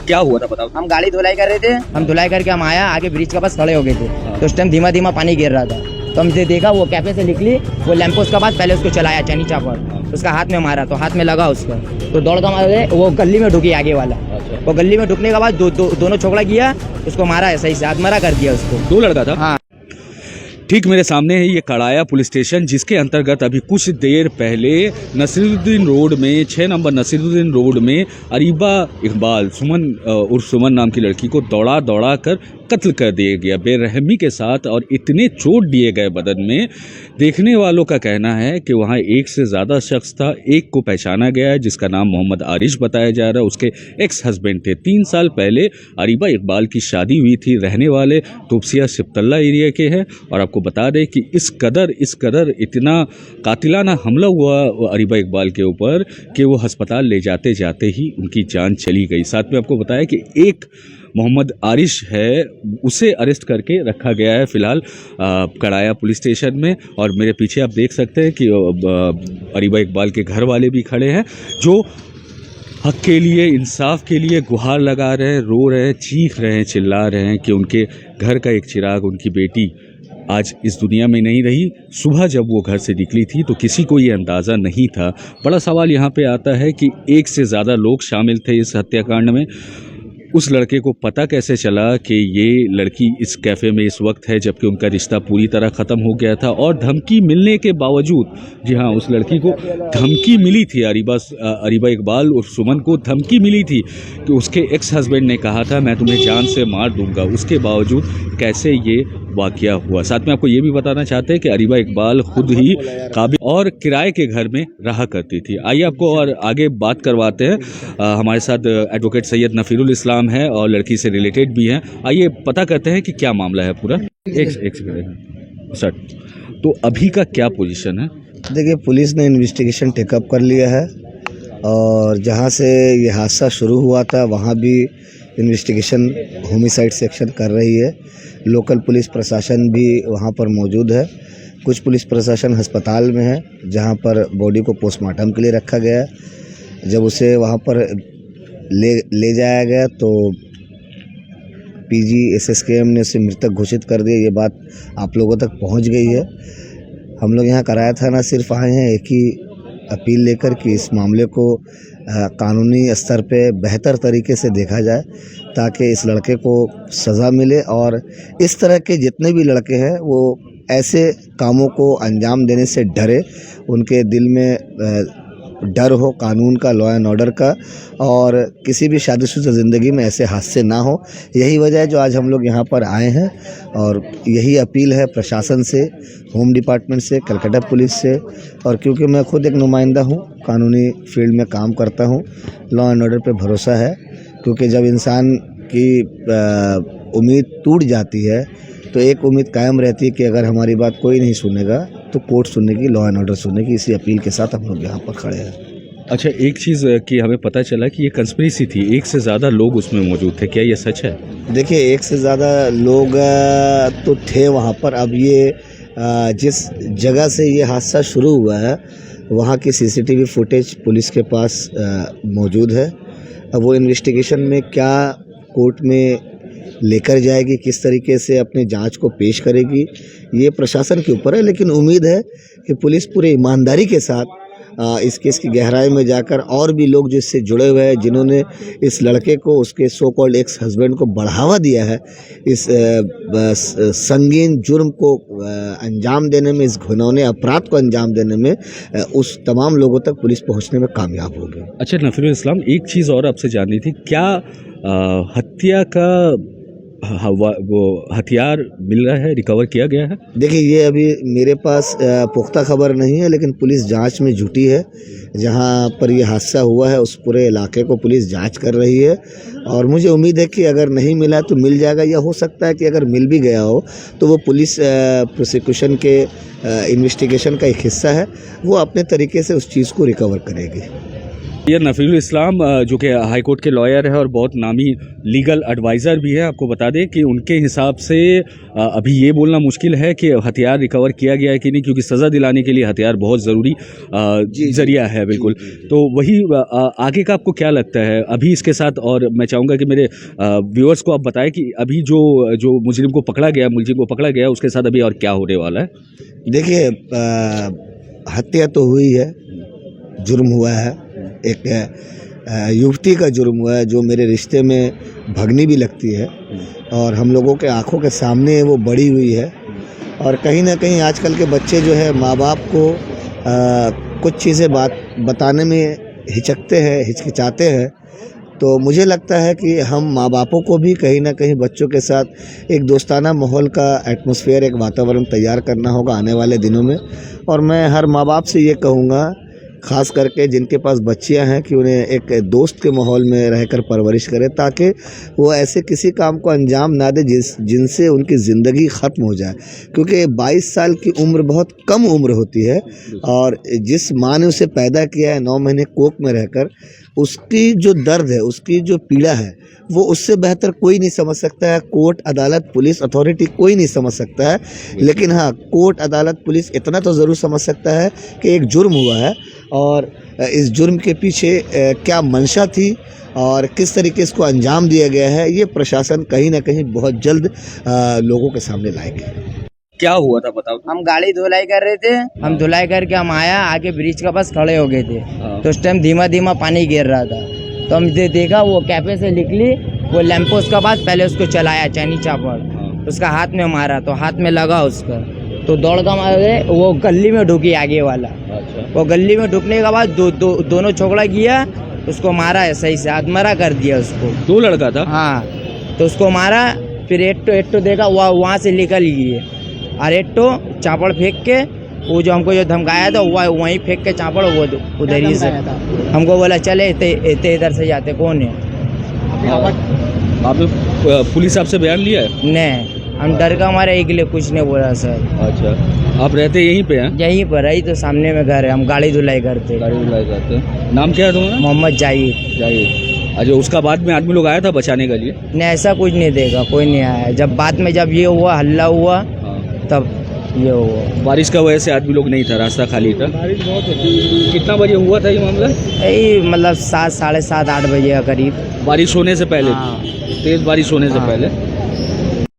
क्या हुआ था बताओ। हम गाड़ी धुलाई कर रहे थे, हम धुलाई करके हम आया, आगे ब्रिज के पास खड़े हो गए थे। तो उस टाइम धीमा धीमा पानी गिर रहा था, तो हमने देखा वो कैफे से निकली, वो लैंपोस्ट के पास पहले उसको चलाया चनीचा पर, उसका हाथ में मारा तो हाथ में लगा उसका, तो दौड़ का मारे वो गली में ढुकी आगे वाला। वो गली में ढुकने के बाद दोनों छोकरा किया, उसको मारा सही से आत्महत्या कर दिया उसको। 2 लड़का था। हाँ, ठीक मेरे सामने है ये कड़ाया पुलिस स्टेशन, जिसके अंतर्गत अभी कुछ देर पहले नसीरुद्दीन रोड में 6 नंबर नसीरुद्दीन रोड में अरीबा इकबाल उर्फ सुमन नाम की लड़की को दौड़ा कर कत्ल कर दिया गया बेरहमी के साथ, और इतने चोट दिए गए बदन में। देखने वालों का कहना है कि वहाँ एक से ज़्यादा शख्स था। एक को पहचाना गया है जिसका नाम मोहम्मद आरिश बताया जा रहा है, उसके एक्स हस्बैंड थे। 3 साल पहले अरीबा इकबाल की शादी हुई थी। रहने वाले तोपसिया सिपतल्ला एरिया के हैं, और आपको बता दें कि इस कदर इतना कातिलाना हमला हुआ अरीबा इकबाल के ऊपर कि वो अस्पताल ले जाते जाते ही उनकी जान चली गई। साथ में आपको बताया कि एक मोहम्मद आरिश है, उसे अरेस्ट करके रखा गया है फिलहाल कड़ाया पुलिस स्टेशन में। और मेरे पीछे आप देख सकते हैं कि अरीबा इकबाल के घर वाले भी खड़े हैं, जो हक के लिए, इंसाफ के लिए गुहार लगा रहे हैं, रो रहे हैं, चीख रहे हैं, चिल्ला रहे हैं कि उनके घर का एक चिराग, उनकी बेटी आज इस दुनिया में नहीं रही। सुबह जब वो घर से निकली थी तो किसी को ये अंदाज़ा नहीं था। बड़ा सवाल यहाँ पे आता है कि एक से ज़्यादा लोग शामिल थे इस हत्याकांड में। उस लड़के को पता कैसे चला कि ये लड़की इस कैफ़े में इस वक्त है, जबकि उनका रिश्ता पूरी तरह ख़त्म हो गया था। और धमकी मिलने के बावजूद, जी हाँ, उस लड़की को धमकी मिली थी, अरीबा इकबाल और सुमन को धमकी मिली थी कि उसके एक्स हस्बैंड ने कहा था मैं तुम्हें जान से मार दूंगा। उसके बावजूद कैसे ये वाक़या हुआ। साथ में आपको ये भी बताना चाहते हैं कि अरीबा इकबाल खुद ही काबिल और किराए के घर में रहा करती थी। आइए आपको और आगे बात करवाते हैं। हमारे साथ एडवोकेट सैयद नफीरुल इस्लाम है और लड़की से रिलेटेड भी हैं। आइए पता करते हैं कि क्या मामला है पूरा। एक सेकंड सर, तो अभी का क्या पोजीशन है? देखिए, पुलिस ने इन्वेस्टिगेशन टेकअप कर लिया है, और जहां से ये हादसा शुरू हुआ था वहां भी इन्वेस्टिगेशन होमिसाइड सेक्शन कर रही है। लोकल पुलिस प्रशासन भी वहां पर मौजूद है। कुछ पुलिस प्रशासन अस्पताल में है, जहां पर बॉडी को पोस्टमार्टम के लिए रखा गया है। जब उसे वहां पर ले जाया गया तो पीजी एसएसकेएम ने उसे मृतक घोषित कर दिया। ये बात आप लोगों तक पहुंच गई है। हम लोग यहाँ कराया थाना सिर्फ आए हैं एक ही अपील लेकर कि इस मामले को कानूनी स्तर पे बेहतर तरीके से देखा जाए, ताकि इस लड़के को सज़ा मिले और इस तरह के जितने भी लड़के हैं वो ऐसे कामों को अंजाम देने से डरे, उनके दिल में डर हो कानून का, लॉ एंड ऑर्डर का, और किसी भी शादीशुदा ज़िंदगी में ऐसे हादसे ना हो। यही वजह है जो आज हम लोग यहाँ पर आए हैं, और यही अपील है प्रशासन से, होम डिपार्टमेंट से, कलकत्ता पुलिस से। और क्योंकि मैं खुद एक नुमाइंदा हूँ, कानूनी फील्ड में काम करता हूँ, लॉ एंड ऑर्डर पे भरोसा है। क्योंकि जब इंसान की उम्मीद टूट जाती है तो एक उम्मीद कायम रहती है कि अगर हमारी बात कोई नहीं सुनेगा तो कोर्ट सुनेगी, लॉ एंड ऑर्डर सुनेगी। इसी अपील के साथ हम लोग यहाँ पर खड़े हैं। अच्छा, एक चीज़ कि हमें पता चला कि ये कंस्पिरेसी थी, एक से ज़्यादा लोग उसमें मौजूद थे, क्या ये सच है? देखिए, एक से ज़्यादा लोग तो थे वहाँ पर। अब ये जिस जगह से ये हादसा शुरू हुआ है वहाँ की सीसीटीवी फुटेज पुलिस के पास मौजूद है। अब वो इन्वेस्टिगेशन में क्या कोर्ट में लेकर जाएगी, किस तरीके से अपने जांच को पेश करेगी, ये प्रशासन के ऊपर है। लेकिन उम्मीद है कि पुलिस पूरे ईमानदारी के साथ इस केस की गहराई में जाकर, और भी लोग जो इससे जुड़े हुए हैं, जिन्होंने इस लड़के को, उसके सो कॉल्ड एक्स हस्बैंड को बढ़ावा दिया है इस संगीन जुर्म को अंजाम देने में, इस घिनौने अपराध को अंजाम देने में, उस तमाम लोगों तक पुलिस पहुंचने में कामयाब होगी। अच्छा नफीरुल इस्लाम, एक चीज़ और आपसे जाननी थी, क्या हत्या का वो हथियार मिल रहा है, रिकवर किया गया है? देखिए, ये अभी मेरे पास पुख्ता खबर नहीं है, लेकिन पुलिस जांच में जुटी है। जहां पर ये हादसा हुआ है उस पूरे इलाके को पुलिस जांच कर रही है, और मुझे उम्मीद है कि अगर नहीं मिला तो मिल जाएगा, या हो सकता है कि अगर मिल भी गया हो तो वो पुलिस प्रोसिक्यूशन के इन्वेस्टिगेशन का एक हिस्सा है, वो अपने तरीके से उस चीज़ को रिकवर करेगी। ये नफील इस्लाम जो कि हाई कोर्ट के लॉयर है और बहुत नामी लीगल एडवाइज़र भी है। आपको बता दें कि उनके हिसाब से अभी ये बोलना मुश्किल है कि हथियार रिकवर किया गया है कि नहीं, क्योंकि सज़ा दिलाने के लिए हथियार बहुत ज़रूरी ज़रिया है। बिल्कुल, तो वही आगे का आपको क्या लगता है अभी इसके साथ? और मैं चाहूँगा कि मेरे व्यूअर्स को आप बताएं कि अभी जो मुलजिम को पकड़ा गया उसके साथ अभी और क्या होने वाला है। देखिए, हत्या तो हुई है, जुर्म हुआ है, एक युवती का जुर्म हुआ है जो मेरे रिश्ते में भगनी भी लगती है और हम लोगों के आंखों के सामने वो बड़ी हुई है। और कहीं ना कहीं आजकल के बच्चे जो है माँ बाप को कुछ चीज़ें बताने में हिचकिचाते हैं। तो मुझे लगता है कि हम माँ बापों को भी कहीं ना कहीं बच्चों के साथ एक दोस्ताना माहौल का एटमॉस्फेयर, एक वातावरण तैयार करना होगा आने वाले दिनों में। और मैं हर माँ बाप से ये कहूँगा, ख़ास करके जिनके पास बच्चियां हैं, कि उन्हें एक दोस्त के माहौल में रहकर परवरिश करें ताकि वो ऐसे किसी काम को अंजाम ना दे जिनसे उनकी ज़िंदगी ख़त्म हो जाए। क्योंकि 22 साल की उम्र बहुत कम उम्र होती है और जिस माँ ने उसे पैदा किया है 9 महीने कोख में रहकर, उसकी जो दर्द है, उसकी जो पीड़ा है, वो उससे बेहतर कोई नहीं समझ सकता है। कोर्ट, अदालत, पुलिस अथॉरिटी कोई नहीं समझ सकता है। लेकिन हाँ, कोर्ट, अदालत, पुलिस इतना तो ज़रूर समझ सकता है कि एक जुर्म हुआ है और इस जुर्म के पीछे क्या मंशा थी और किस तरीके इसको अंजाम दिया गया है, ये प्रशासन कहीं ना कहीं बहुत जल्द लोगों के सामने लाएंगे। क्या हुआ था बताओ। हम गाड़ी धुलाई कर रहे थे, हम धुलाई करके हम आया, आगे ब्रिज के पास खड़े हो गए थे। तो उस टाइम धीमा धीमा पानी गिर रहा था, तो हमने देखा वो कैफे से निकली, वो लैंपोस्ट के पास पहले उसको चलाया चैनी चापड़, उसका हाथ में मारा तो हाथ में लगा उसका, तो दौड़ का मारे वो गली में ढुकी आगे वाला। वो गली में ढुकने के बाद दोनों छोकरा किया, उसको मारा है सही से, आत्महत्या कर दिया उसको। 2 लड़का था? हाँ, तो उसको मारा, फिर एट्टो देखा वहाँ से निकल गई और एट्टो चापड़ फेंक के, वो जो हमको जो धमकाया था वहीं फेंक के चापड़ वो उधर ही से हमको बोला चले इधर से जाते। कौन है? आपने पुलिस आपसे बयान लिया है? नहीं, हम डर का हमारे एक लिए कुछ नहीं बोला सर। अच्छा, आप रहते यहीं पे हैं? यहीं पर ही तो सामने में घर है, हम गाड़ी धुलाई करते। नाम क्या है तुम्हारा? मोहम्मद जाहिद। अच्छा, उसका बाद में आदमी लोग आया था बचाने के लिए? नहीं, ऐसा कुछ नहीं देखा, कोई नहीं आया। जब बाद में जब ये हुआ, हल्ला हुआ, तब ये हुआ। बारिश का वजह से आदमी लोग नहीं था, रास्ता खाली था। बारिश बहुत होती। कितना बजे हुआ था ये मामला? यही मतलब 7, साढ़े 7, 8 बजे के करीब। बारिश होने से पहले? हाँ। तेज बारिश होने से पहले।